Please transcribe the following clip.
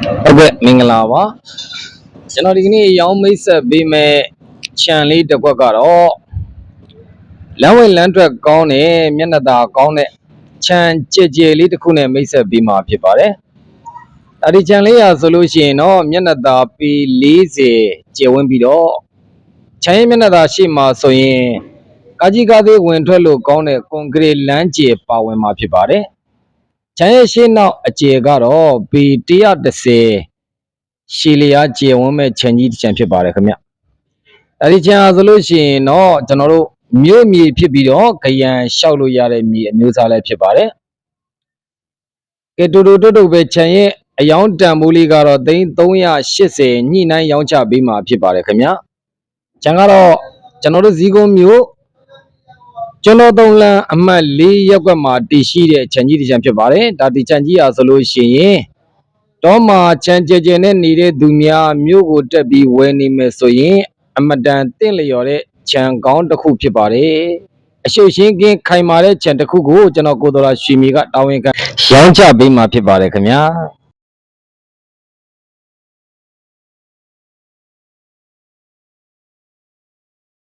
ဟုတ်ကဲ့မင်္ဂလာပါကျွန်တော်ဒီကနေ့ရောင်းမိတ်ဆက်ပေးမဲ့ခြံလေးတစ်ခွက်ကတော့လမ်းဝင်လမ်းထွက်ကောင်းတဲ့မျက်နှာသာကောင်းတဲ့ခြံကြဲကြဲလေးတစ်ခုနဲ့မိတ်ဆက်ပေးမှာဖြစ်ပါတယ်ဒါဒီခြံလေးရဆိုလို့ရှိရင်တော့မျက်နှာသာပေ40ကျယ်ဝန်းပြီးတော့ခြံရဲ့မျက်နှာသာရှိမှဆိုရင်ကာကြီးကားသေးဝင်ထွက်လို့ကောင်းတဲ့ကွန်ကရစ်လမ်းကျယ်ပါဝင်မှာဖြစ်ပါတယ်ခြံရဲ့ရှေ့နောက်အကျယ်ကတော့ပေ130ရှည်လျားကျယ်ဝန်းမဲ့ခြံကြီးတစ်ခြံဖြစ်ပါတယ်ခင်ဗျအဲဒီခြံဆိုလို့ရှိရင်တော့ကျွန်တော်တို့မြို့မြေဖြစ်ပြီးတော့ခရံလျှောက်လို့ရတဲ့မြေအမျိုးအစားလည်းဖြစ်ပါတယ်ကဲတူပဲခြံရဲ့အယောင်းတန်ဖိုးလေးကတော့380ညှိနှိုင်းရောင်းချပေးမှာဖြစ်ပါတယ်ခင်ဗျခြံကတော့ကျွန်တော်တို့ဇီးကုန်းမြို့ကျွန်တော်သုံးလမ်းအမှတ်4ရပ်ကွက်မှာတည်ရှိတဲ့ခြံကြီးတစ်ခြံဖြစ်ပါတယ်ဒါဒီခြံကြီးရာဆိုလို့ရှိရင်တော့မှခြံကျဲနဲ့နေတဲ့သူများမြို့ကိုတက်ပြီးဝယ်နေမယ်ဆိုရင်အမတန်တင့်လျော်တဲ့ခြံကောင်းတစ်ခုဖြစ်ပါတယ်အရှိရှင်းကင်းခိုင်မာတဲ့ခြံတစ်ခုကိုကျွန်တော်ကိုတော်ရွှေမြေကတာဝန်ခံရောင်းချပေးမှာဖြစ်ပါတယ်ခင်ဗျာ